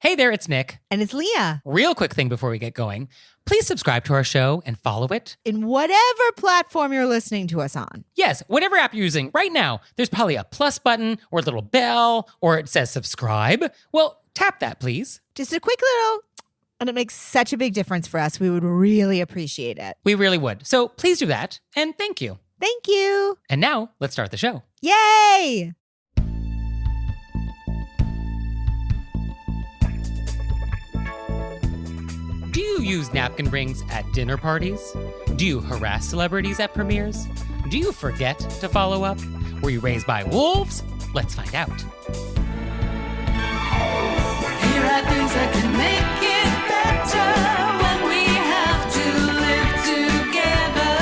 Hey there, it's Nick. And it's Leah. Real quick thing before we get going. Please subscribe to our show and follow it. In whatever platform you're listening to us on. Yes, whatever app you're using right now, there's probably a plus button or a little bell or it says subscribe. Well, tap that, please. Just a quick little, and it makes such a big difference for us. We would really appreciate it. We really would. So please do that, and thank you. Thank you. And now, let's start the show. Yay! Do you use napkin rings at dinner parties? Do you harass celebrities at premieres? Do you forget to follow up? Were you raised by wolves? Let's find out. Here are things that can make it better when we have to live together.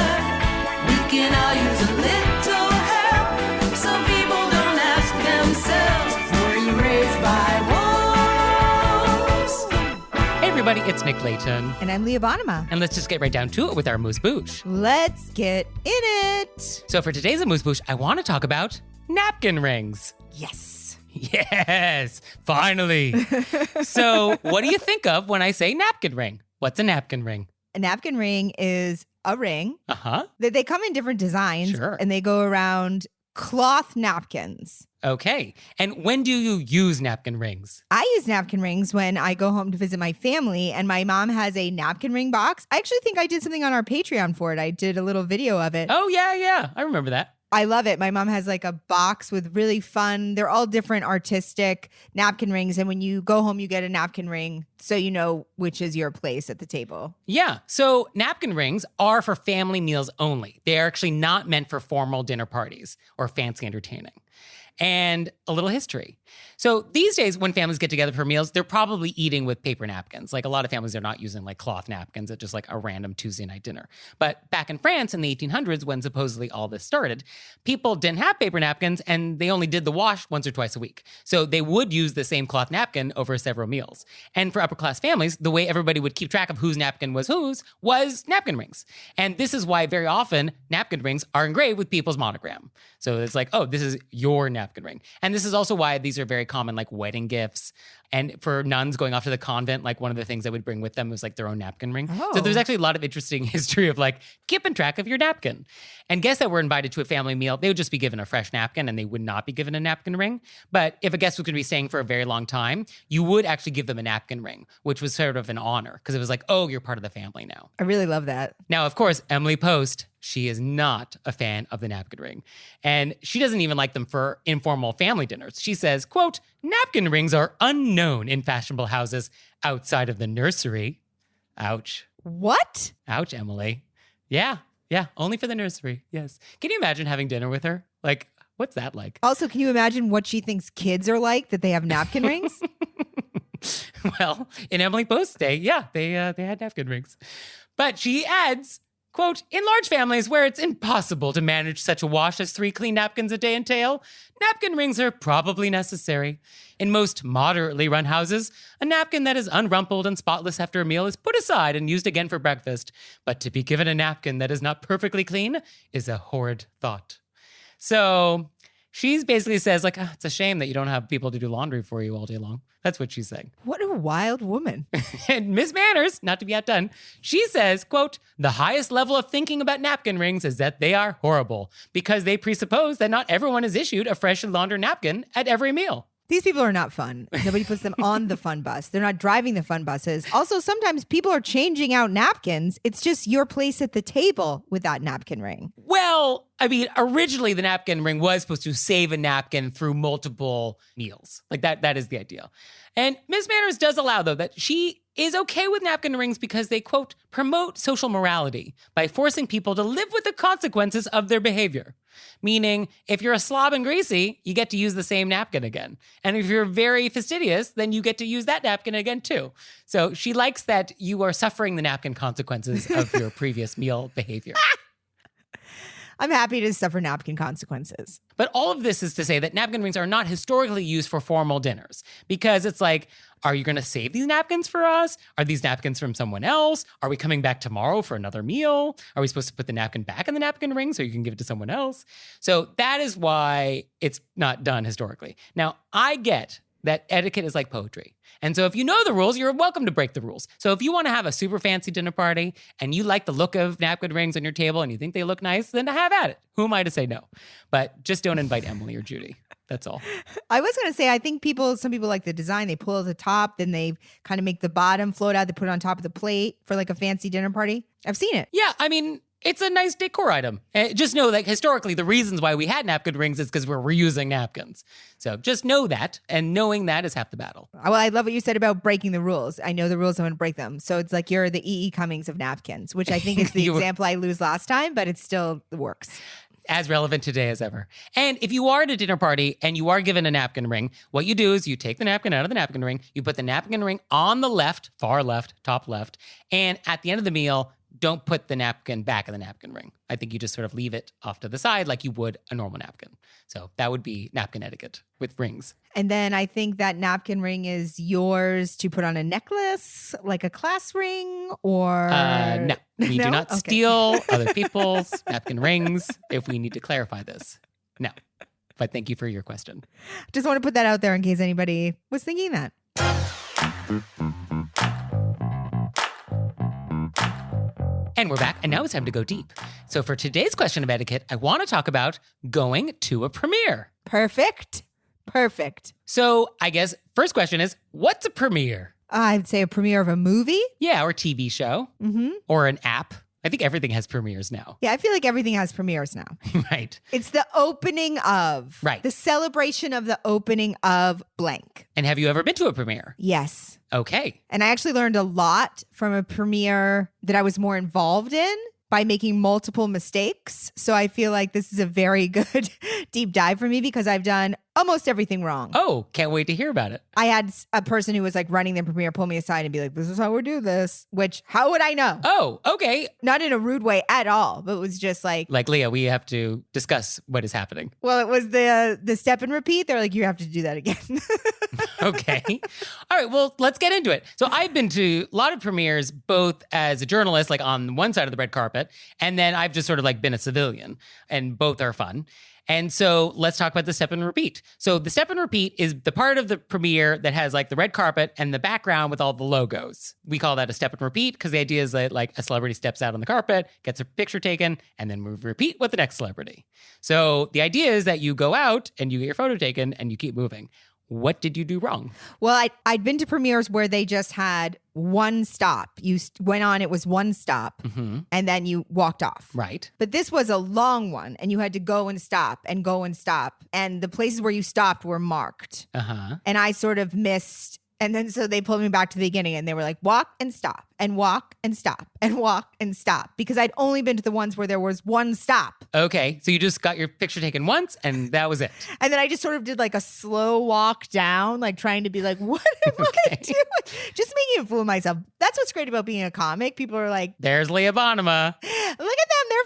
We can all use a little help. Some people don't ask themselves, were you raised by wolves? Hey everybody, it's Nick Layton. And I'm Leah Bonema. And let's just get right down to it with our AMUSE-BOUCHE. Let's get in it. So for today's AMUSE-BOUCHE, I want to talk about napkin rings. Yes. Yes, finally. So what do you think of when I say napkin ring? What's a napkin ring? A napkin ring is a ring. Uh-huh. They come in different designs. Sure. And they go around cloth napkins. Okay. And when do you use napkin rings? I use napkin rings when I go home to visit my family, and my mom has a napkin ring box. I actually think I did something on our Patreon for it. I did a little video of it. Oh, yeah. I remember that. I love it. My mom has like a box with really fun, they're all different artistic napkin rings. And when you go home, you get a napkin ring so you know which is your place at the table. Yeah. So napkin rings are for family meals only. They are actually not meant for formal dinner parties or fancy entertaining. And a little history. So these days, when families get together for meals, they're probably eating with paper napkins. Like a lot of families are not using like cloth napkins at just like a random Tuesday night dinner. But back in France in the 1800s, when supposedly all this started, people didn't have paper napkins and they only did the wash once or twice a week. So they would use the same cloth napkin over several meals. And for upper class families, the way everybody would keep track of whose napkin was whose was napkin rings. And this is why very often napkin rings are engraved with people's monogram. So it's like, oh, this is your napkin ring. And this is also why these are very common, like wedding gifts. And for nuns going off to the convent, like one of the things they would bring with them was like their own napkin ring. Oh. So there's actually a lot of interesting history of like keeping track of your napkin. And guests that were invited to a family meal, they would just be given a fresh napkin and they would not be given a napkin ring. But if a guest was going to be staying for a very long time, you would actually give them a napkin ring, which was sort of an honor because it was like, oh, you're part of the family now. I really love that. Now, of course, Emily Post, she is not a fan of the napkin ring. And she doesn't even like them for informal family dinners. She says, quote, napkin rings are unknown in fashionable houses outside of the nursery. Ouch. What? Ouch, Emily. Yeah, only for the nursery, yes. Can you imagine having dinner with her? Like, what's that like? Also, can you imagine what she thinks kids are like that they have napkin rings? Well, in Emily Post's day, yeah, they had napkin rings. But she adds, quote, in large families where it's impossible to manage such a wash as 3 clean napkins a day entail, napkin rings are probably necessary. In most moderately run houses, a napkin that is unrumpled and spotless after a meal is put aside and used again for breakfast. But to be given a napkin that is not perfectly clean is a horrid thought. So she basically says, like, it's a shame that you don't have people to do laundry for you all day long. That's what she's saying. What a wild woman. And Ms. Manners, not to be outdone, she says, quote, the highest level of thinking about napkin rings is that they are horrible because they presuppose that not everyone is issued a freshly laundered napkin at every meal. These people are not fun. Nobody puts them on the fun bus. They're not driving the fun buses. Also, sometimes people are changing out napkins. It's just your place at the table with that napkin ring. Well, I mean, originally the napkin ring was supposed to save a napkin through multiple meals. Like that is the idea. And Ms. Manners does allow, though, that she is okay with napkin rings because they, quote, promote social morality by forcing people to live with the consequences of their behavior. Meaning, if you're a slob and greasy, you get to use the same napkin again. And if you're very fastidious, then you get to use that napkin again, too. So she likes that you are suffering the napkin consequences of your previous meal behavior. I'm happy to suffer napkin consequences. But all of this is to say that napkin rings are not historically used for formal dinners because it's like, are you going to save these napkins for us? Are these napkins from someone else? Are we coming back tomorrow for another meal? Are we supposed to put the napkin back in the napkin ring so you can give it to someone else? So that is why it's not done historically. Now, I get that etiquette is like poetry. And so if you know the rules, you're welcome to break the rules. So if you want to have a super fancy dinner party and you like the look of napkin rings on your table and you think they look nice, then have at it. Who am I to say no? But just don't invite Emily or Judy. That's all. I was going to say, I think some people like the design. They pull at the top, then they kind of make the bottom float out. They put it on top of the plate for like a fancy dinner party. I've seen it. Yeah, I mean, it's a nice decor item. Just know that historically, the reasons why we had napkin rings is because we're reusing napkins. So just know that, and knowing that is half the battle. Well, I love what you said about breaking the rules. I know the rules, I'm going to break them. So it's like you're the E.E. Cummings of napkins, which I think is the example I lose last time, but it still works. As relevant today as ever. And if you are at a dinner party and you are given a napkin ring, what you do is you take the napkin out of the napkin ring, you put the napkin ring on the left, far left, top left, and at the end of the meal, don't put the napkin back in the napkin ring. I think you just sort of leave it off to the side like you would a normal napkin. So that would be napkin etiquette with rings. And then I think that napkin ring is yours to put on a necklace, like a class ring, or... No, we No? do not Okay. steal other people's napkin rings if we need to clarify this. No. But thank you for your question. Just want to put that out there in case anybody was thinking that. And we're back, and now it's time to go deep. So for today's question of etiquette, I want to talk about going to a premiere. Perfect. So I guess first question is, what's a premiere? I'd say a premiere of a movie. Yeah, or TV show, Mm-hmm. or an app. I think everything has premieres now. Yeah, I feel like everything has premieres now. Right. It's the opening of. Right. The celebration of the opening of blank. And have you ever been to a premiere? Yes. Okay. And I actually learned a lot from a premiere that I was more involved in by making multiple mistakes. So I feel like this is a very good deep dive for me because I've done almost everything wrong. Oh, can't wait to hear about it. I had a person who was like running the premiere pull me aside and be like, this is how we do this, which how would I know? Oh, okay. Not in a rude way at all, but it was just like, Like, Leah, we have to discuss what is happening. well, it was the step and repeat. They're like, you have to do that again. Okay. All right. Well, let's get into it. So I've been to a lot of premieres, both as a journalist, like on one side of the red carpet, and then I've just sort of like been a civilian, and both are fun. And so let's talk about the step and repeat. So the step and repeat is the part of the premiere that has like the red carpet and the background with all the logos. We call that a step and repeat because the idea is that like a celebrity steps out on the carpet, gets a picture taken, and then we repeat with the next celebrity. So the idea is that you go out and you get your photo taken and you keep moving. What did you do wrong? Well, I'd been to premieres where they just had one stop. You went on, it was one stop, and then you walked off. Right. But this was a long one, and you had to go and stop and go and stop. And the places where you stopped were marked. Uh-huh. And I sort of missed. And then so they pulled me back to the beginning and they were like, walk and stop and walk and stop and walk and stop. Because I'd only been to the ones where there was one stop. Okay. So you just got your picture taken once and that was it. And then I just sort of did like a slow walk down, like trying to be like, what am I doing? Just making a fool of myself. That's what's great about being a comic. People are like, There's Leah Bonema. look at them, they're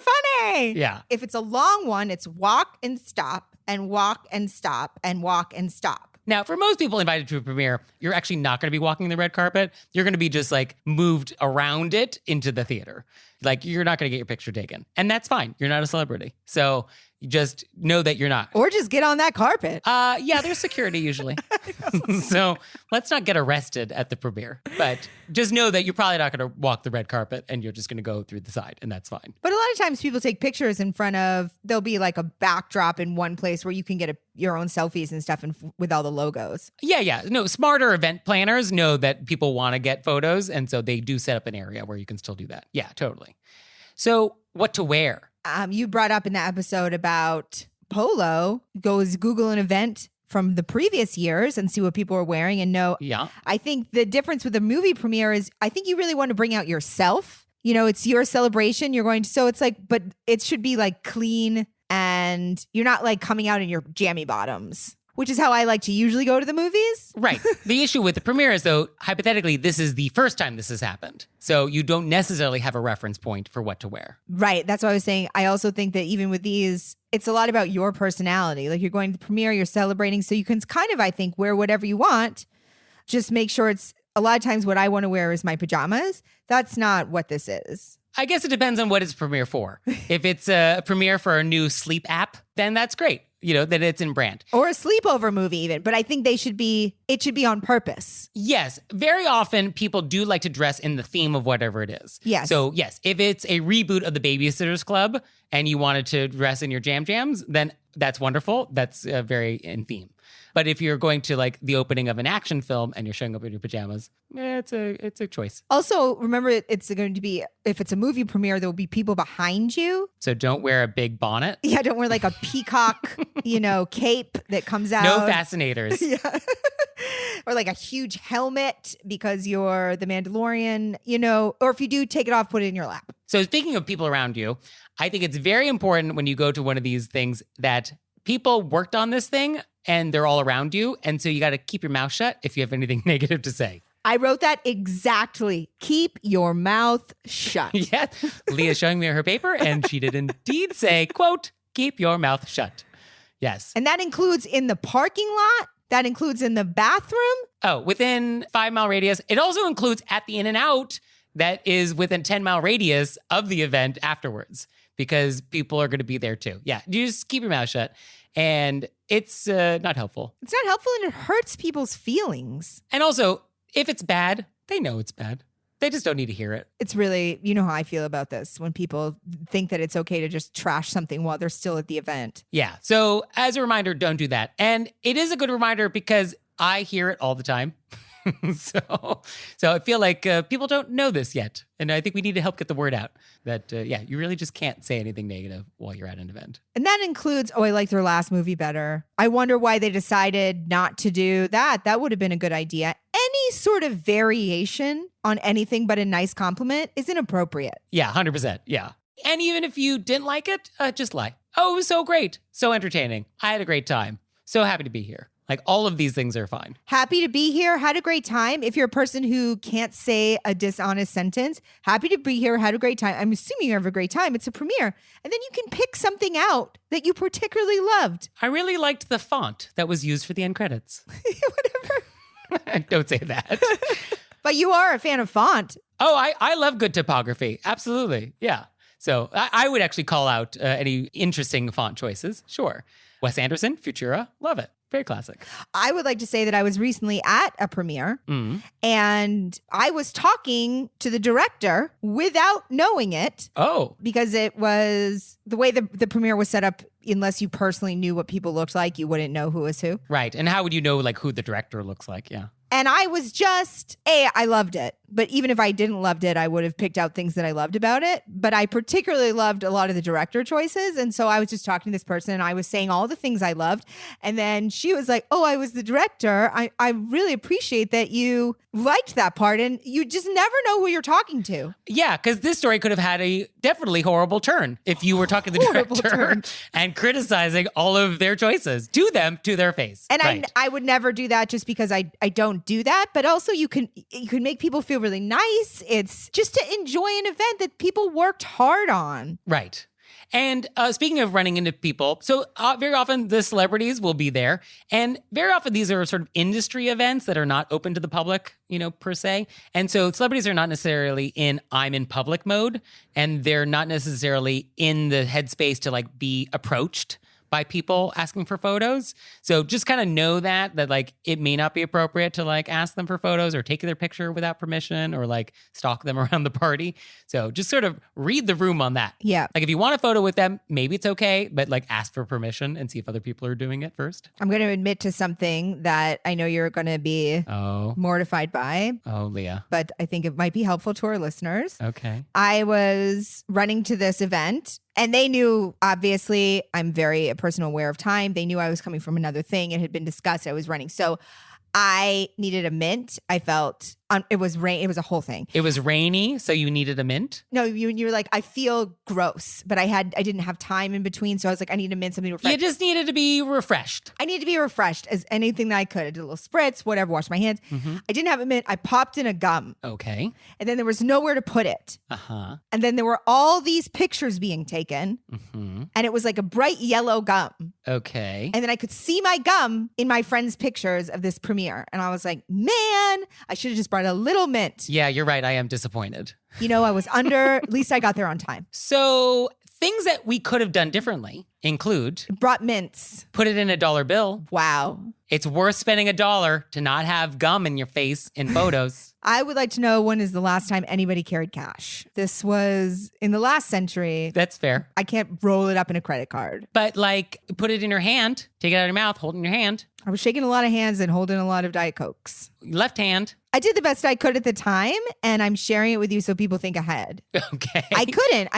funny. Yeah. If it's a long one, it's walk and stop and walk and stop and walk and stop. Now, for most people invited to a premiere, you're actually not going to be walking the red carpet. You're going to be just like moved around it into the theater. Like you're not going to get your picture taken. And that's fine. You're not a celebrity. So you just know that you're not. Or just get on that carpet. Yeah, there's security usually. So let's not get arrested at the premiere. But just know that you're probably not going to walk the red carpet and you're just going to go through the side and that's fine. But a lot of times people take pictures in front of, there'll be like a backdrop in one place where you can get your own selfies and stuff with all the logos. Yeah. No, smarter event planners know that people want to get photos. And so they do set up an area where you can still do that. Yeah, totally. So what to wear? You brought up in the episode about polo, Google an event from the previous years and see what people are wearing and know. Yeah. I think the difference with a movie premiere is I think you really want to bring out yourself. You know, it's your celebration. You're going to, so it's like, but it should be like clean and you're not like coming out in your jammy bottoms, which is how I like to usually go to the movies. Right. The issue with the premiere is, though, hypothetically, this is the first time this has happened. So you don't necessarily have a reference point for what to wear. Right. That's what I was saying. I also think that even with these, it's a lot about your personality. Like you're going to the premiere, you're celebrating. So you can kind of, I think, wear whatever you want. Just make sure it's, a lot of times what I want to wear is my pajamas. That's not what this is. I guess it depends on what it's premiere for. If it's a premiere for a new sleep app, then that's great. that it's in brand. Or a sleepover movie even, but I think it should be on purpose. Yes, very often people do like to dress in the theme of whatever it is. Yes. So yes, if it's a reboot of the Babysitters Club and you wanted to dress in your jams, then that's wonderful. That's very in theme. But if you're going to like the opening of an action film and you're showing up in your pajamas, it's a choice. Also, remember it's going to be, if it's a movie premiere, there will be people behind you. So don't wear a big bonnet. Yeah, don't wear like a peacock, cape that comes out. No fascinators. Yeah. Or like a huge helmet because you're the Mandalorian, or if you do, take it off, put it in your lap. So speaking of people around you, I think it's very important when you go to one of these things that people worked on this thing and they're all around you. And so you got to keep your mouth shut if you have anything negative to say. I wrote that exactly. Keep your mouth shut. Yeah. Leah's showing me her paper and she did indeed say, quote, keep your mouth shut. Yes. And that includes in the parking lot. That includes in the bathroom. Oh, within 5-mile radius. It also includes at the In-N-Out that is within 10-mile radius of the event afterwards because people are going to be there too. Yeah. You just keep your mouth shut. And it's not helpful. It's not helpful and it hurts people's feelings. And also, if it's bad, they know it's bad. They just don't need to hear it. It's really, you know how I feel about this when people think that it's okay to just trash something while they're still at the event. Yeah. So as a reminder, don't do that. And it is a good reminder because I hear it all the time. So I feel like people don't know this yet. And I think we need to help get the word out that, you really just can't say anything negative while you're at an event. And that includes, I liked their last movie better. I wonder why they decided not to do that. That would have been a good idea. Any sort of variation on anything but a nice compliment is inappropriate. Yeah, 100%. Yeah. And even if you didn't like it, just lie. Oh, it was so great. So entertaining. I had a great time. So happy to be here. Like all of these things are fine. Happy to be here. Had a great time. If you're a person who can't say a dishonest sentence, happy to be here. Had a great time. I'm assuming you have a great time. It's a premiere. And then you can pick something out that you particularly loved. I really liked the font that was used for the end credits. Whatever. Don't say that. But you are a fan of font. Oh, I love good typography. Absolutely. Yeah. So I would actually call out any interesting font choices. Sure. Wes Anderson, Futura, love it. Very classic. I would like to say that I was recently at a premiere and I was talking to the director without knowing it. Oh. Because it was the way the premiere was set up. Unless you personally knew what people looked like, you wouldn't know who was who. Right. And how would you know like who the director looks like? Yeah. And I was just, I loved it. But even if I didn't loved it, I would have picked out things that I loved about it. But I particularly loved a lot of the director choices. And so I was just talking to this person and I was saying all the things I loved. And then she was like, oh, I was the director. I really appreciate that you liked that part. And you just never know who you're talking to. Yeah, because this story could have had a definitely horrible turn if you were talking to the director and criticizing all of their choices to them, to their face. And right. I would never do that just because I don't do that. But also you can make people feel really nice. It's just to enjoy an event that people worked hard on. Right. And speaking of running into people, so very often the celebrities will be there. And very often these are sort of industry events that are not open to the public, per se. And so celebrities are not necessarily in I'm in public mode. And they're not necessarily in the headspace to like be approached by people asking for photos. So just kind of know that like it may not be appropriate to like ask them for photos or take their picture without permission or like stalk them around the party. So just sort of read the room on that. Yeah. Like if you want a photo with them, maybe it's okay, but like ask for permission and see if other people are doing it first. I'm going to admit to something that I know you're going to be mortified by. Oh, Leah. But I think it might be helpful to our listeners. Okay. I was running to this event. And they knew, obviously, I'm very a person aware of time. They knew I was coming from another thing. It had been discussed. I was running. So I needed a mint. I felt it was rain. It was a whole thing. It was rainy, so you needed a mint? No, you were like, I feel gross, but I didn't have time in between. So I was like, I need a mint, something refreshed. You just needed to be refreshed. I need to be refreshed as anything that I could. I did a little spritz, whatever, washed my hands. Mm-hmm. I didn't have a mint. I popped in a gum. Okay. And then there was nowhere to put it. Uh-huh. And then there were all these pictures being taken. Mm-hmm. And it was like a bright yellow gum. Okay. And then I could see my gum in my friends' pictures of this premiere. And I was like, man, I should have just brought a little mint. Yeah, you're right. I am disappointed. I was under, at least I got there on time. So things that we could have done differently include Brought mints. put it in a dollar bill. Wow. It's worth spending $1 to not have gum in your face in photos. I would like to know when is the last time anybody carried cash? This was in the last century. That's fair. I can't roll it up in a credit card. But like, put it in your hand, take it out of your mouth, hold it in your hand. I was shaking a lot of hands and holding a lot of Diet Cokes. Left hand. I did the best I could at the time, and I'm sharing it with you so people think ahead. Okay. I couldn't.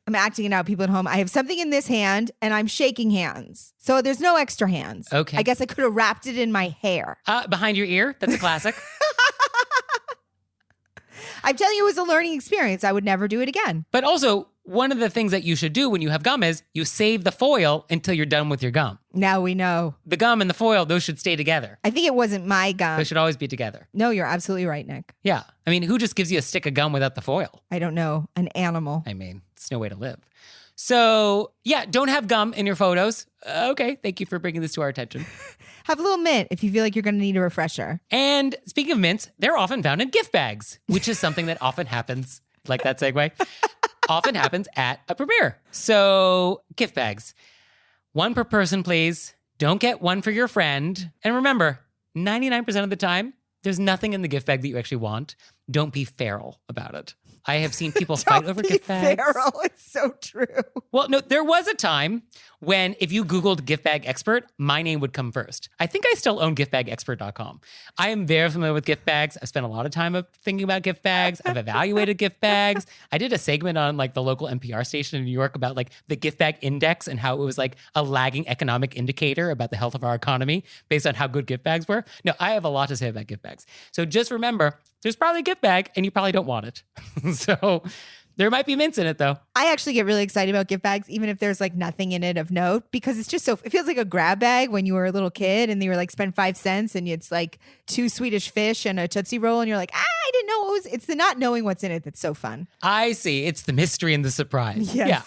I'm acting it out, people at home. I have something in this hand, and I'm shaking hands. So there's no extra hands. Okay. I guess I could have wrapped it in my hair. Behind your ear. That's a classic. I'm telling you, it was a learning experience. I would never do it again. But also, one of the things that you should do when you have gum is you save the foil until you're done with your gum. Now we know. The gum and the foil, those should stay together. I think it wasn't my gum. Those should always be together. No, you're absolutely right, Nick. Yeah. I mean, who just gives you a stick of gum without the foil? I don't know. An animal. I mean, it's no way to live. So, yeah, don't have gum in your photos. Okay, thank you for bringing this to our attention. Have a little mint if you feel like you're going to need a refresher. And speaking of mints, they're often found in gift bags, which is something that often happens, like that segue, often happens at a premiere. So, gift bags. 1 per person, please. Don't get 1 for your friend. And remember, 99% of the time, there's nothing in the gift bag that you actually want. Don't be feral about it. I have seen people fight over gift bags. Feral. It's so true. Well, no, there was a time when if you Googled gift bag expert, my name would come first. I think I still own giftbagexpert.com. I am very familiar with gift bags. I've spent a lot of time thinking about gift bags. I've evaluated gift bags. I did a segment on like the local NPR station in New York about like the gift bag index and how it was like a lagging economic indicator about the health of our economy based on how good gift bags were. No, I have a lot to say about gift bags. So just remember, there's probably a gift bag and you probably don't want it. So there might be mints in it though. I actually get really excited about gift bags, even if there's like nothing in it of note, because it's just it feels like a grab bag when you were a little kid and you were like spend 5 cents and it's like 2 Swedish fish and a Tootsie Roll. And you're like, I didn't know it's the not knowing what's in it that's so fun. I see. It's the mystery and the surprise. Yes. Yeah.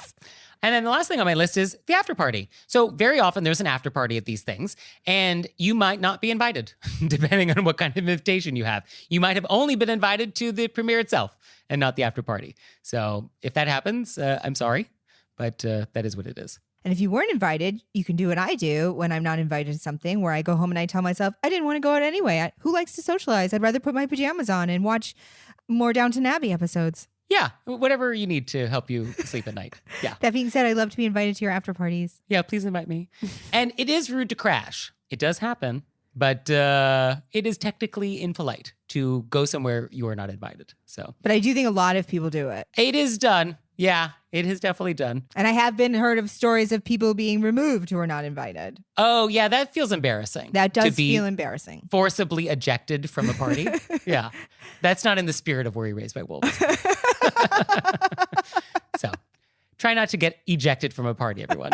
And then the last thing on my list is the after party. So very often there's an after party at these things, and you might not be invited, depending on what kind of invitation you have. You might have only been invited to the premiere itself and not the after party. So if that happens, I'm sorry, but that is what it is. And if you weren't invited, you can do what I do when I'm not invited to something where I go home and I tell myself, I didn't want to go out anyway. Who likes to socialize? I'd rather put my pajamas on and watch more Downton Abbey episodes. Yeah, whatever you need to help you sleep at night. Yeah. That being said, I love to be invited to your after parties. Yeah, please invite me. And it is rude to crash. It does happen, but it is technically impolite to go somewhere you are not invited. So, But I do think a lot of people do it. it is done. Yeah, it is definitely done. And I have been heard of stories of people being removed who are not invited. Oh, yeah, that feels embarrassing. That to does be feel embarrassing. forcibly ejected from a party. Yeah, that's not in the spirit of Were You Raised by Wolves. So try not to get ejected from a party, everyone.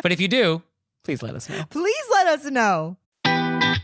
But if you do, please let us know. Please let us know. And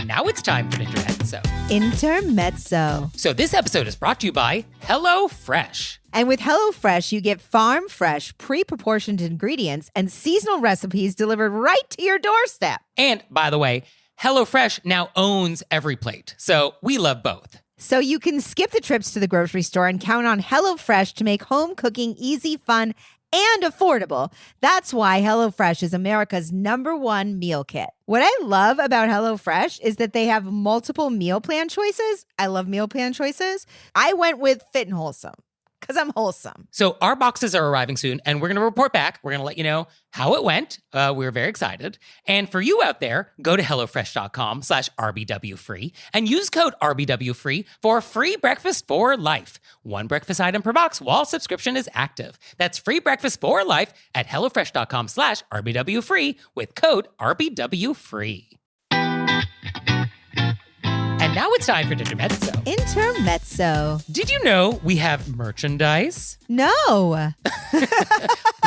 now it's time for Intermezzo. Intermezzo. So this episode is brought to you by HelloFresh. And with HelloFresh, you get farm fresh, pre-proportioned ingredients and seasonal recipes delivered right to your doorstep. And by the way, HelloFresh now owns Every Plate. So we love both. So you can skip the trips to the grocery store and count on HelloFresh to make home cooking easy, fun, and affordable. That's why HelloFresh is America's #1 meal kit. What I love about HelloFresh is that they have multiple meal plan choices. I love meal plan choices. I went with Fit and Wholesome because I'm wholesome. So our boxes are arriving soon, and we're going to report back. We're going to let you know how it went. We're very excited. And for you out there, go to HelloFresh.com/RBWFree and use code RBWFree for free breakfast for life. 1 breakfast item per box while subscription is active. That's free breakfast for life at HelloFresh.com/RBWFree with code RBWFree. And now it's time for Intermezzo. Intermezzo. Did you know we have merchandise? No.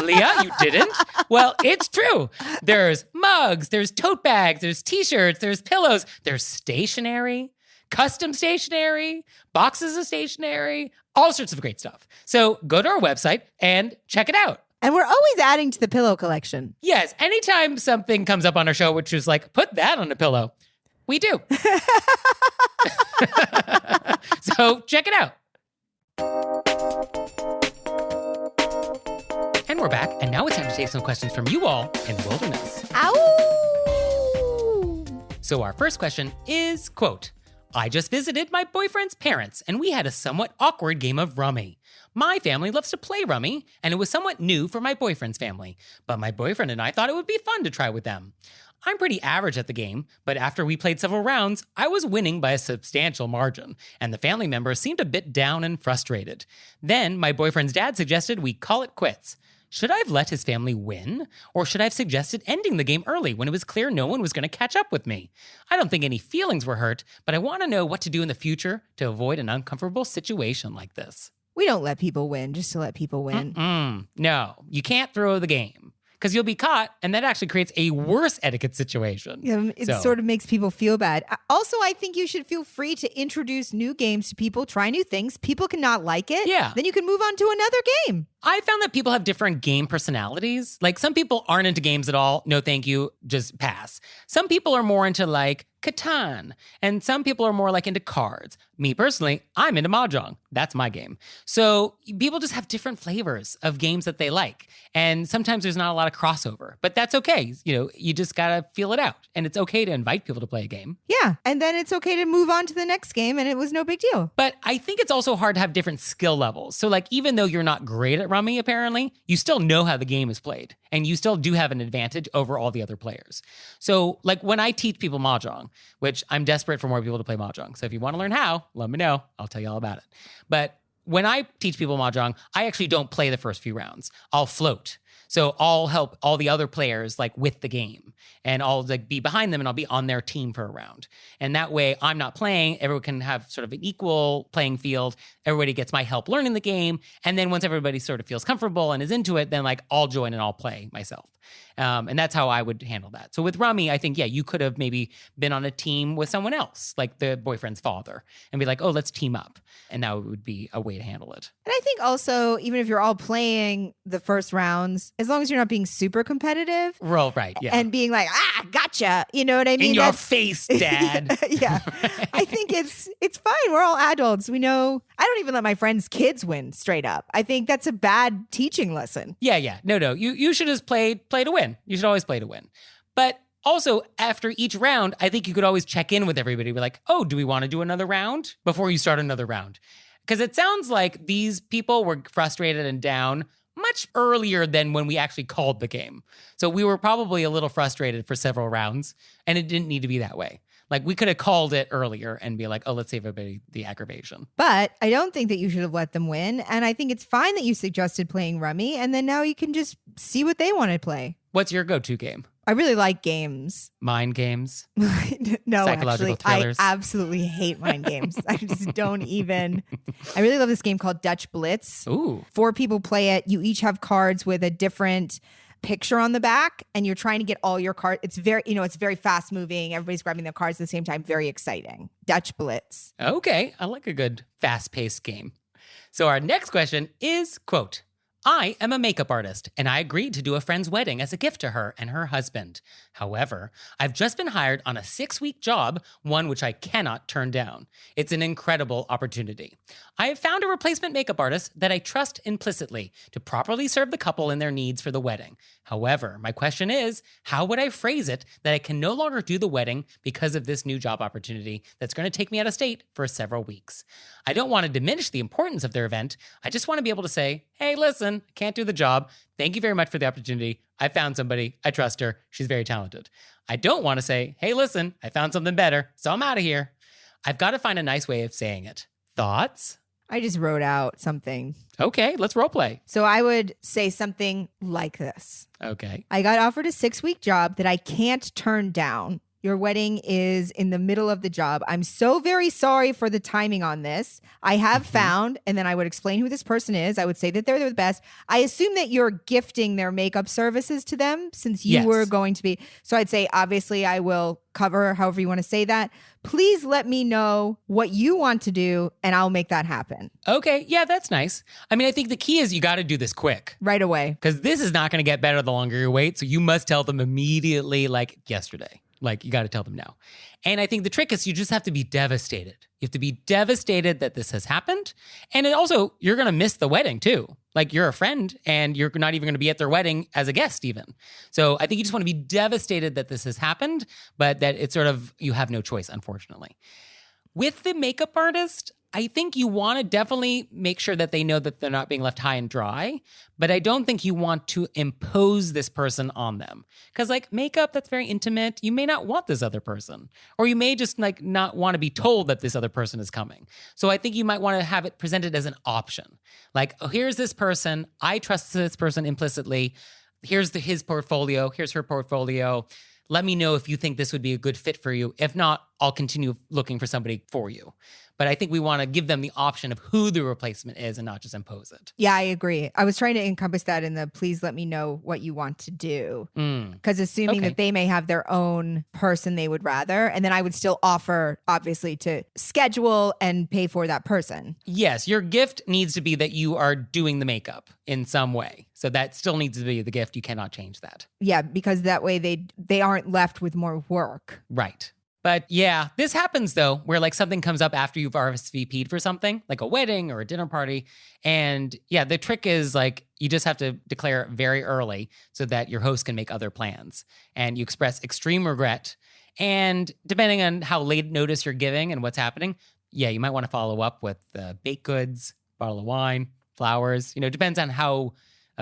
Leah, you didn't? Well, it's true. There's mugs, there's tote bags, there's t-shirts, there's pillows, there's stationery, custom stationery, boxes of stationery, all sorts of great stuff. So go to our website and check it out. And we're always adding to the pillow collection. Yes, anytime something comes up on our show, which is like, put that on a pillow, we do. So check it out. we're back, and now it's time to take some questions from you all in the wilderness. Ow! So our first question is, quote, I just visited my boyfriend's parents, and we had a somewhat awkward game of rummy. My family loves to play rummy, and it was somewhat new for my boyfriend's family, but my boyfriend and I thought it would be fun to try with them. I'm pretty average at the game, but after we played several rounds, I was winning by a substantial margin, and the family members seemed a bit down and frustrated. Then my boyfriend's dad suggested we call it quits. Should I have let his family win? Or should I have suggested ending the game early when it was clear no one was going to catch up with me? I don't think any feelings were hurt, but I want to know what to do in the future to avoid an uncomfortable situation like this. We don't let people win just to let people win. No, you can't throw the game because you'll be caught, and that actually creates a worse etiquette situation. It sort of makes people feel bad. Also, I think you should feel free to introduce new games to people, try new things. People cannot like it. Yeah. Then you can move on to another game. I found that people have different game personalities. Like some people aren't into games at all. No, thank you. Just pass. Some people are more into like Catan, and some people are more like into cards. Me personally, I'm into Mahjong. That's my game. So people just have different flavors of games that they like. And sometimes there's not a lot of crossover, but that's okay. You know, you just gotta feel it out. And it's okay to invite people to play a game. Yeah. And then it's okay to move on to the next game, and it was no big deal. But I think it's also hard to have different skill levels. So like, even though you're not great at rummy, apparently, you still know how the game is played. And you still do have an advantage over all the other players. So like when I teach people Mahjong, which I'm desperate for more people to play Mahjong. So if you want to learn how, let me know. I'll tell you all about it. But when I teach people Mahjong, I actually don't play the first few rounds. I'll float. So I'll help all the other players like with the game, and I'll like be behind them and I'll be on their team for a round. And that way I'm not playing. Everyone can have sort of an equal playing field. Everybody gets my help learning the game. And then once everybody sort of feels comfortable and is into it, then like I'll join and I'll play myself. And that's how I would handle that. So with rummy, I think, yeah, you could have maybe been on a team with someone else, like the boyfriend's father, and be like, oh, let's team up. And that would be a way to handle it. And I think also, even if you're all playing the first rounds, as long as you're not being super competitive. Well, right, yeah. And being like, gotcha. You know what I mean? In your face, Dad. Yeah. I think it's fine. We're all adults. We know. I don't even let my friends' kids win straight up. I think that's a bad teaching lesson. Yeah. No. You should just play to win. You should always play to win. But also, after each round, I think you could always check in with everybody. Be like, oh, do we want to do another round? Before you start another round. Because it sounds like these people were frustrated and down much earlier than when we actually called the game. So we were probably a little frustrated for several rounds, and it didn't need to be that way. Like, we could have called it earlier and be like, oh, let's save everybody the aggravation. But I don't think that you should have let them win. And I think it's fine that you suggested playing rummy, and then now you can just see what they want to play. What's your go-to game? I really like games. Mind games? No, Psychological actually, thrillers? I absolutely hate mind games. I just don't even. I really love this game called Dutch Blitz. Ooh. 4 people play it. You each have cards with a different picture on the back, and you're trying to get all your cards. It's very, it's very fast moving. Everybody's grabbing their cards at the same time. Very exciting. Dutch Blitz. Okay, I like a good fast-paced game. So our next question is, quote, I am a makeup artist, and I agreed to do a friend's wedding as a gift to her and her husband. However, I've just been hired on a 6-week job, one which I cannot turn down. It's an incredible opportunity. I have found a replacement makeup artist that I trust implicitly to properly serve the couple in their needs for the wedding. However, my question is, how would I phrase it that I can no longer do the wedding because of this new job opportunity that's going to take me out of state for several weeks? I don't want to diminish the importance of their event. I just want to be able to say, hey, listen, I can't do the job. Thank you very much for the opportunity. I found somebody. I trust her. She's very talented. I don't want to say, hey, listen, I found something better, so I'm out of here. I've got to find a nice way of saying it. Thoughts? I just wrote out something. Okay, let's role play. So I would say something like this. Okay. I got offered a 6-week job that I can't turn down. Your wedding is in the middle of the job. I'm so very sorry for the timing on this. I have found, and then I would explain who this person is. I would say that they're the best. I assume that you're gifting their makeup services to them since you were going to be. So I'd say, obviously, I will cover however you want to say that. Please let me know what you want to do, and I'll make that happen. Okay, yeah, that's nice. I mean, I think the key is you got to do this quick. Right away. Because this is not going to get better the longer you wait, so you must tell them immediately, like yesterday. Like, you got to tell them no. And I think the trick is you just have to be devastated. You have to be devastated that this has happened. And it also, you're going to miss the wedding too. Like, you're a friend and you're not even going to be at their wedding as a guest even. So I think you just want to be devastated that this has happened, but that it's sort of, you have no choice, unfortunately. With the makeup artist, I think you want to definitely make sure that they know that they're not being left high and dry, but I don't think you want to impose this person on them. Because like makeup, that's very intimate. You may not want this other person, or you may just like not want to be told that this other person is coming. So I think you might want to have it presented as an option. Like, oh, here's this person. I trust this person implicitly. Here's his portfolio. Here's her portfolio. Let me know if you think this would be a good fit for you. If not, I'll continue looking for somebody for you. But I think we want to give them the option of who the replacement is and not just impose it. Yeah, I agree. I was trying to encompass that in the please let me know what you want to do. Because assuming that they may have their own person they would rather. And then I would still offer, obviously, to schedule and pay for that person. Yes, your gift needs to be that you are doing the makeup in some way. So that still needs to be the gift. You cannot change that. Yeah, because that way they aren't left with more work. Right. But yeah, this happens though, where like something comes up after you've RSVP'd for something, like a wedding or a dinner party. And yeah, the trick is like, you just have to declare it very early so that your host can make other plans. And you express extreme regret. And depending on how late notice you're giving and what's happening, yeah, you might want to follow up with baked goods, bottle of wine, flowers. You know, it depends on how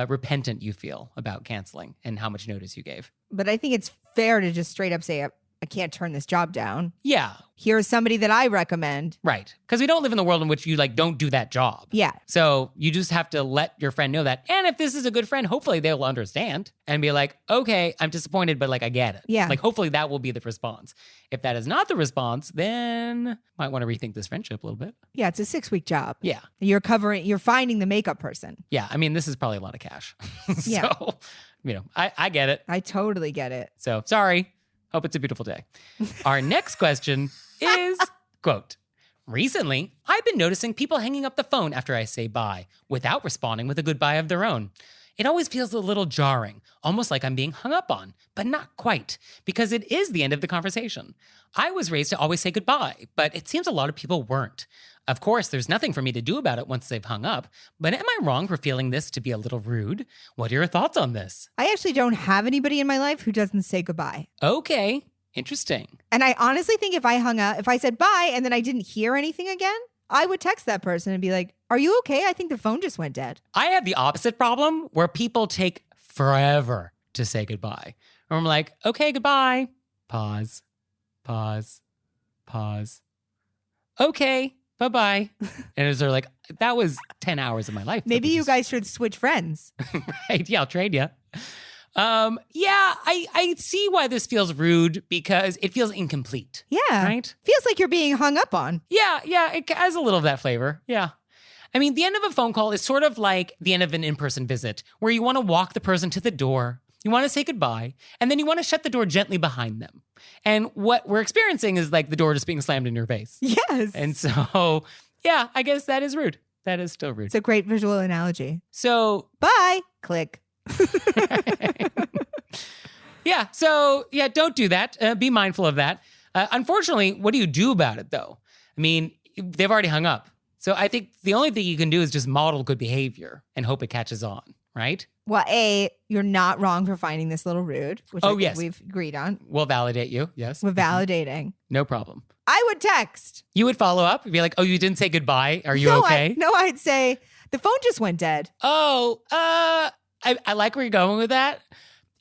repentant you feel about canceling and how much notice you gave. But I think it's fair to just straight up say, I can't turn this job down. Yeah. Here's somebody that I recommend. Right. Because we don't live in the world in which you like don't do that job. Yeah. So you just have to let your friend know that. And if this is a good friend, hopefully they'll understand and be like, okay, I'm disappointed, but like I get it. Yeah. Like hopefully that will be the response. If that is not the response, then might want to rethink this friendship a little bit. Yeah, it's a 6-week job. Yeah. You're finding the makeup person. Yeah. I mean, this is probably a lot of cash. Yeah. So, you know, I get it. I totally get it. So sorry. Hope it's a beautiful day. Our next question is, quote, recently, I've been noticing people hanging up the phone after I say bye without responding with a goodbye of their own. It always feels a little jarring, almost like I'm being hung up on, but not quite, because it is the end of the conversation. I was raised to always say goodbye, but it seems a lot of people weren't. Of course, there's nothing for me to do about it once they've hung up, but am I wrong for feeling this to be a little rude? What are your thoughts on this? I actually don't have anybody in my life who doesn't say goodbye. Okay, interesting. And I honestly think if I hung up, if I said bye and then I didn't hear anything again, I would text that person and be like, are you okay? I think the phone just went dead. I have the opposite problem where people take forever to say goodbye. Or I'm like, okay, goodbye. Pause, pause, pause. Okay, bye-bye. And it's sort of like, that was 10 hours of my life. Maybe you guys should switch friends. Right, yeah, I'll trade you. Yeah, I see why this feels rude because it feels incomplete. Yeah. Right? Feels like you're being hung up on. Yeah, it has a little of that flavor. Yeah. I mean, the end of a phone call is sort of like the end of an in-person visit where you want to walk the person to the door, you want to say goodbye, and then you want to shut the door gently behind them. And what we're experiencing is like the door just being slammed in your face. Yes. And so, yeah, I guess that is rude. That is still rude. It's a great visual analogy. So, Bye. Click. yeah. So, yeah, don't do that. Be mindful of that. Unfortunately, what do you do about it, though? I mean, they've already hung up. So I think the only thing you can do is just model good behavior and hope it catches on, right? Well, you're not wrong for finding this little rude, which I think yes. we've agreed on. We'll validate you. Yes. We're validating. No problem. I would text. You would follow up and be like, oh, you didn't say goodbye. Are you okay? I'd say the phone just went dead. Oh, I like where you're going with that.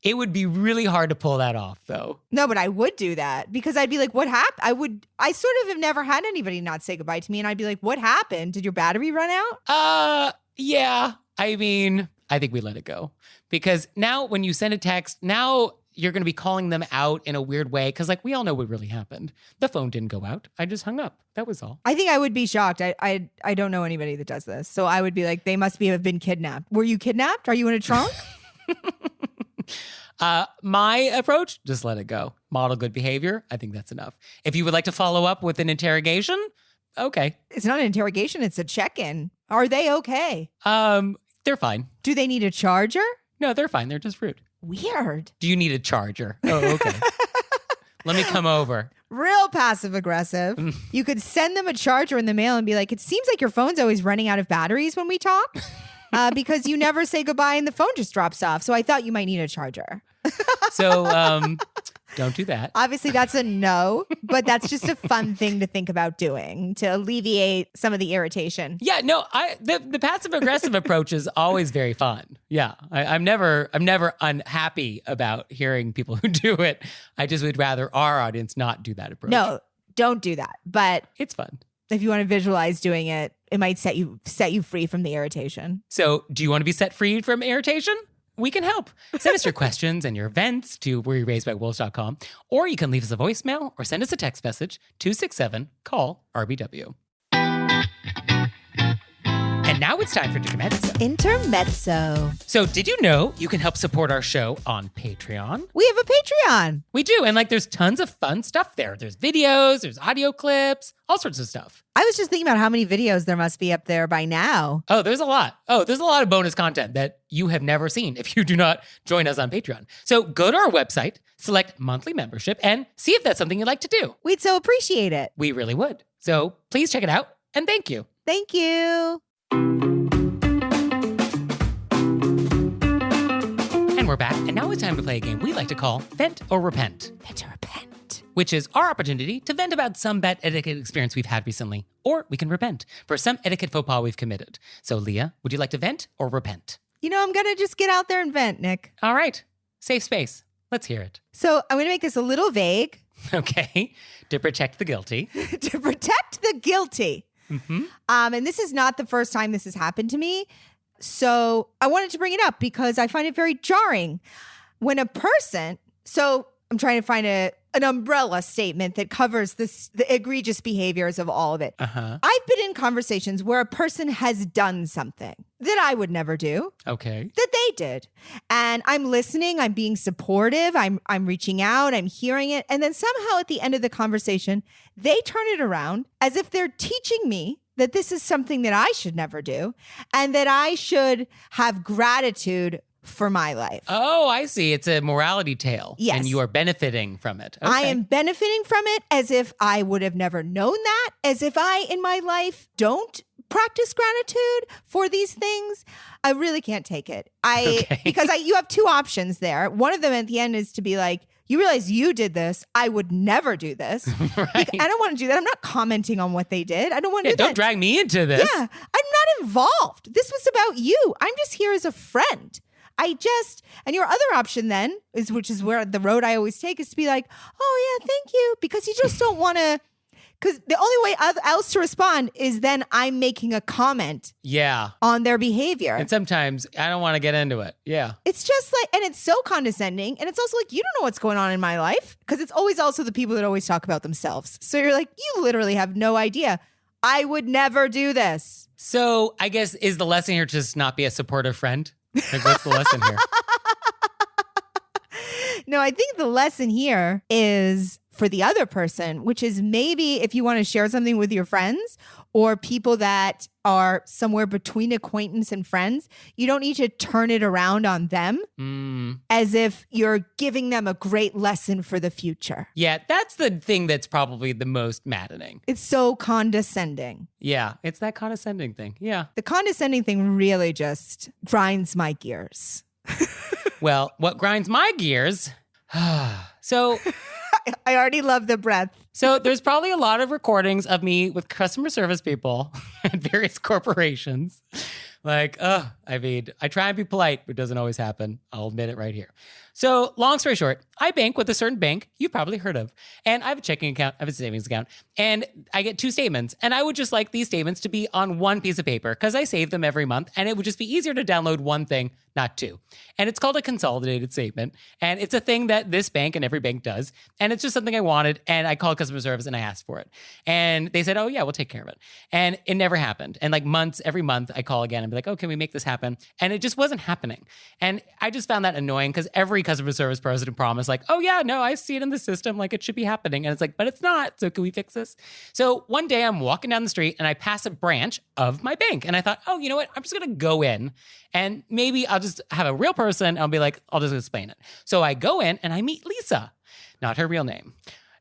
It would be really hard to pull that off, though. No, but I would do that because I'd be like, what happened? I sort of have never had anybody not say goodbye to me. And I'd be like, what happened? Did your battery run out? Yeah. I mean, I think we let it go because now when you send a text, now you're going to be calling them out in a weird way. Cause like we all know what really happened. The phone didn't go out. I just hung up. That was all. I think I would be shocked. I don't know anybody that does this. So I would be like, they must have been kidnapped. Were you kidnapped? Are you in a trunk? My approach, just let it go. Model good behavior. I think that's enough. If you would like to follow up with an interrogation, okay. It's not an interrogation. It's a check-in. Are they okay? They're fine. Do they need a charger? No, they're fine. They're just rude. Weird. Do you need a charger? Oh, okay. Let me come over. Real passive aggressive. You could send them a charger in the mail and be like, it seems like your phone's always running out of batteries when we talk because you never say goodbye and the phone just drops off. So I thought you might need a charger. So don't do that. Obviously, that's a no, but that's just a fun thing to think about doing to alleviate some of the irritation. Yeah, no, the passive aggressive approach is always very fun. Yeah, I'm never unhappy about hearing people who do it. I just would rather our audience not do that approach. No, don't do that. But It's fun. if you want to visualize doing it, it might set you free from the irritation. So do you want to be set free from irritation? We can help. Send us your questions and your events to wereraised.wolves.com, or you can leave us a voicemail or send us a text message, 267-CALL-RBW. And now it's time for Intermezzo. Intermezzo. So did you know you can help support our show on Patreon? We have a Patreon. We do. And there's tons of fun stuff there. There's videos, there's audio clips, all sorts of stuff. I was just thinking about how many videos there must be up there by now. Oh, there's a lot. There's a lot of bonus content that you have never seen if you do not join us on Patreon. So go to our website, select monthly membership, and see if that's something you'd like to do. We'd so appreciate it. We really would. So please check it out, and thank you. Thank you. And we're back, and now it's time to play a game we like to call Vent or Repent. Vent or repent. Which is our opportunity to vent about some bad etiquette experience we've had recently, or we can repent for some etiquette faux pas we've committed. So Leah, would you like to vent or repent? I'm going to just get out there and vent, Nick. All right, safe space. Let's hear it. So I'm going to make this a little vague. Okay, to protect the guilty. To protect the guilty. Mm-hmm. And this is not the first time this has happened to me. So I wanted to bring it up because I find it very jarring when a person, so I'm trying to find an umbrella statement that covers the egregious behaviors of all of it. Uh-huh. I've been in conversations where a person has done something that I would never do. Okay. That they did. And I'm listening, I'm being supportive, I'm reaching out, I'm hearing it. And then somehow at the end of the conversation, they turn it around as if they're teaching me that this is something that I should never do and that I should have gratitude for my life. Oh, I see. It's a morality tale. Yes. And you are benefiting from it. Okay. I am benefiting from it as if I would have never known that, as if I in my life don't practice gratitude for these things. I really can't take it. Because you have two options there. One of them at the end is to be like, you realize you did this. I would never do this. Right. I don't want to do that. I'm not commenting on what they did. I don't want to do that. Don't drag me into this. Yeah, I'm not involved. This was about you. I'm just here as a friend. And your other option then which is where the road I always take is to be like, oh yeah, thank you. Because you just don't want to, because the only way else to respond is then I'm making a comment Yeah. on their behavior. And sometimes I don't want to get into it. Yeah. It's just like, and it's so condescending. And it's also like, you don't know what's going on in my life. Because it's always also the people that always talk about themselves. So you're like, you literally have no idea. I would never do this. So I guess is the lesson here just not be a supportive friend? What's the lesson here? No, I think the lesson here is for the other person, which is maybe if you want to share something with your friends or people that are somewhere between acquaintance and friends, you don't need to turn it around on them as if you're giving them a great lesson for the future. Yeah, that's the thing that's probably the most maddening. It's so condescending. Yeah, it's that condescending thing. Yeah. The condescending thing really just grinds my gears. Well, what grinds my gears? So I already love the breath. So there's probably a lot of recordings of me with customer service people at various corporations. I try and be polite, but it doesn't always happen. I'll admit it right here. So long story short, I bank with a certain bank you've probably heard of. And I have a checking account, I have a savings account, and I get two statements. And I would just like these statements to be on one piece of paper because I save them every month. And it would just be easier to download one thing, not two. And it's called a consolidated statement. And it's a thing that this bank and every bank does. And it's just something I wanted. And I called customer service and I asked for it. And they said, oh yeah, we'll take care of it. And it never happened. And every month I call again and be like, oh, can we make this happen? And it just wasn't happening. And I just found that annoying because every customer service person promised like, oh yeah, no, I see it in the system. Like it should be happening. And it's like, but it's not. So can we fix this? So one day I'm walking down the street and I pass a branch of my bank. And I thought, oh, you know what? I'm just going to go in and maybe I'll just have a real person. I'll be like, I'll just explain it. So I go in and I meet Lisa. not her real name.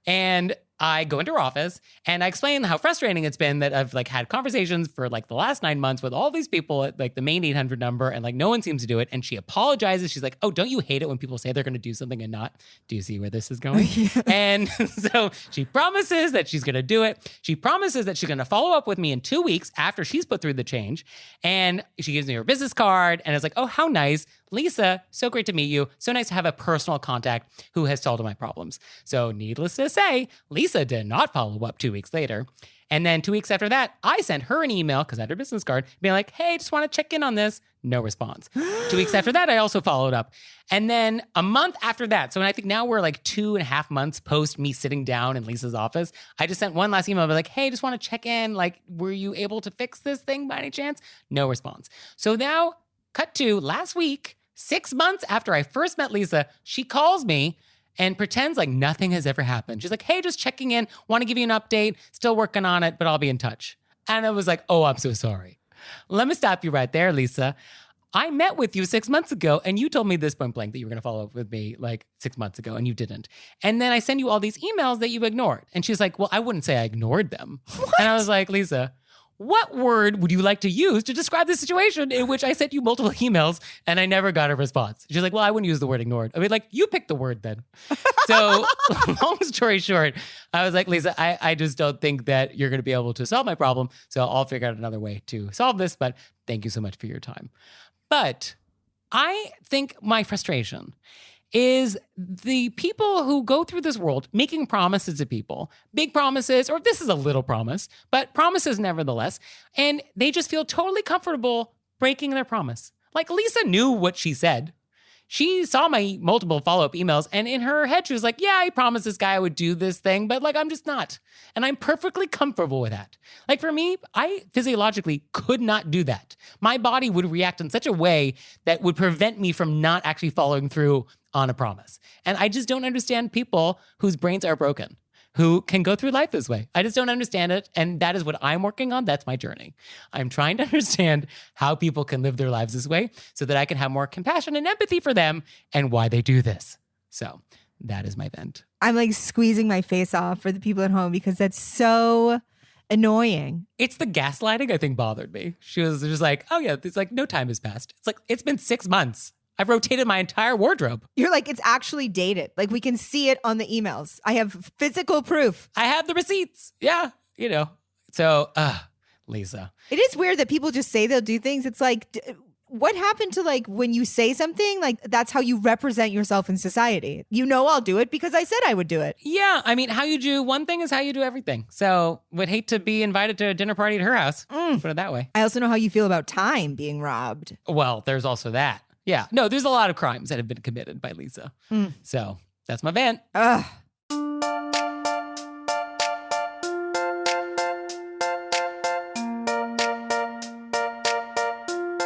And I go into her office and I explain how frustrating it's been that I've like had conversations for like the last 9 months with all these people at like the main 800 number and like no one seems to do it. And she apologizes. She's like, oh, don't you hate it when people say they're going to do something and not? Do you see where this is going? And so she promises that she's going to do it. She promises that she's going to follow up with me in 2 weeks after she's put through the change. And she gives me her business card and it's like, oh, how nice. Lisa, so great to meet you. So nice to have a personal contact who has solved all my problems. So needless to say, Lisa did not follow up 2 weeks later. And then 2 weeks after that, I sent her an email because I had her business card being like, hey, just want to check in on this. No response. 2 weeks after that, I also followed up. And then a month after that, so I think now we're like 2.5 months post me sitting down in Lisa's office, I just sent one last email like, hey, just want to check in. Like, were you able to fix this thing by any chance? No response. So now, cut to last week, 6 months after I first met Lisa, she calls me and pretends like nothing has ever happened. She's like, hey, just checking in, want to give you an update, still working on it, but I'll be in touch. And I was like, oh, I'm so sorry. Let me stop you right there, Lisa. I met with you 6 months ago and you told me this point blank that you were going to follow up with me like 6 months ago and you didn't. And then I send you all these emails that you ignored. And she's like, well, I wouldn't say I ignored them. What? And I was like, Lisa, what word would you like to use to describe the situation in which I sent you multiple emails and I never got a response? She's like, well, I wouldn't use the word ignored. I mean, like, you pick the word then. So long story short, I was like, Lisa, I just don't think that you're going to be able to solve my problem. So I'll figure out another way to solve this. But thank you so much for your time. But I think my frustration is the people who go through this world making promises to people, big promises, or this is a little promise, but promises nevertheless, and they just feel totally comfortable breaking their promise. Like Lisa knew what she said. She saw my multiple follow-up emails, and in her head, she was like, yeah, I promised this guy I would do this thing, but like, I'm just not. And I'm perfectly comfortable with that. Like for me, I physiologically could not do that. My body would react in such a way that would prevent me from not actually following through on a promise. And I just don't understand people whose brains are broken, who can go through life this way. I just don't understand it. And that is what I'm working on. That's my journey. I'm trying to understand how people can live their lives this way so that I can have more compassion and empathy for them and why they do this. So that is my vent. I'm like squeezing my face off for the people at home because that's so annoying. It's the gaslighting I think bothered me. She was just like, oh yeah, it's like no time has passed. It's like, it's been 6 months. I've rotated my entire wardrobe. You're like, it's actually dated. Like we can see it on the emails. I have physical proof. I have the receipts. Yeah, you know. So, Lisa. It is weird that people just say they'll do things. It's like, what happened to like when you say something, like that's how you represent yourself in society. You know I'll do it because I said I would do it. Yeah, I mean, how you do one thing is how you do everything. So would hate to be invited to a dinner party at her house. Put it that way. I also know how you feel about time being robbed. Well, there's also that. Yeah. No, there's a lot of crimes that have been committed by Lisa. So that's my vent. Ugh.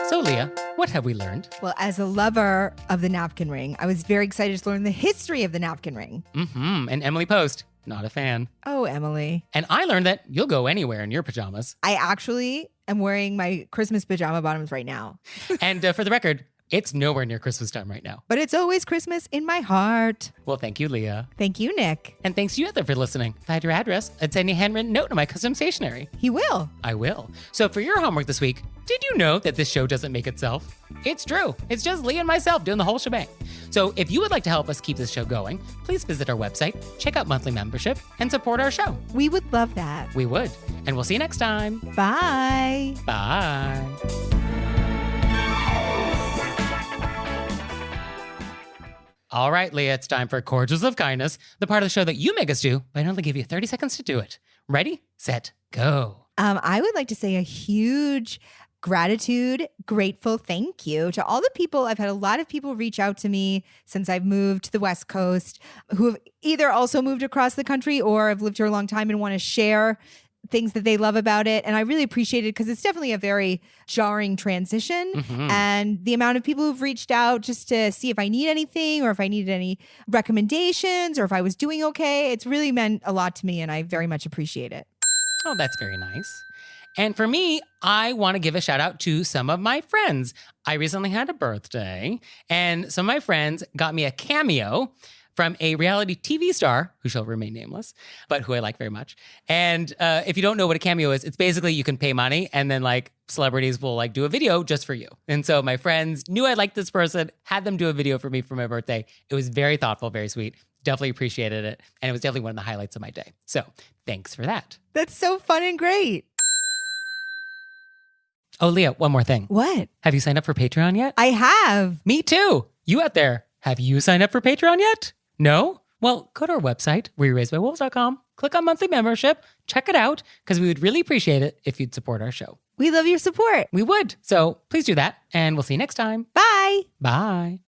So, Leah, what have we learned? Well, as a lover of the napkin ring, I was very excited to learn the history of the napkin ring. And Emily Post, not a fan. Oh, Emily. And I learned that you'll go anywhere in your pajamas. I actually am wearing my Christmas pajama bottoms right now. And for the record, it's nowhere near Christmas time right now. But it's always Christmas in my heart. Well, thank you, Leah. Thank you, Nick. And thanks to you out there for listening. If I had your address, I'd send you a handwritten note to my custom stationery. He will. I will. So for your homework this week, did you know that this show doesn't make itself? It's true. It's just Leah and myself doing the whole shebang. So if you would like to help us keep this show going, please visit our website, check out monthly membership, and support our show. We would love that. We would. And we'll see you next time. Bye. Bye. All right, Leah, it's time for Cordials of Kindness, the part of the show that you make us do, but I only give you 30 seconds to do it. Ready, set, go. I would like to say a huge gratitude, grateful thank you to all the people. I've had a lot of people reach out to me since I've moved to the West Coast who have either also moved across the country or have lived here a long time and want to share things that they love about it. And I really appreciate it because it's definitely a very jarring transition. And the amount of people who've reached out just to see if I need anything or if I needed any recommendations or if I was doing okay, it's really meant a lot to me and I very much appreciate it. Oh, that's very nice. And for me, I want to give a shout out to some of my friends. I recently had a birthday and some of my friends got me a cameo from a reality TV star who shall remain nameless, but who I like very much. And if you don't know what a cameo is, it's basically you can pay money and then like celebrities will like do a video just for you. And so my friends knew I liked this person, had them do a video for me for my birthday. It was very thoughtful, very sweet. Definitely appreciated it. And it was definitely one of the highlights of my day. So thanks for that. That's so fun and great. Oh, Leah, one more thing. What? Have you signed up for Patreon yet? I have. Me too. You out there, have you signed up for Patreon yet? No? Well, go to our website, wereraisedbywolves.com, click on monthly membership, check it out, because we would really appreciate it if you'd support our show. We love your support. We would. So please do that, and we'll see you next time. Bye. Bye.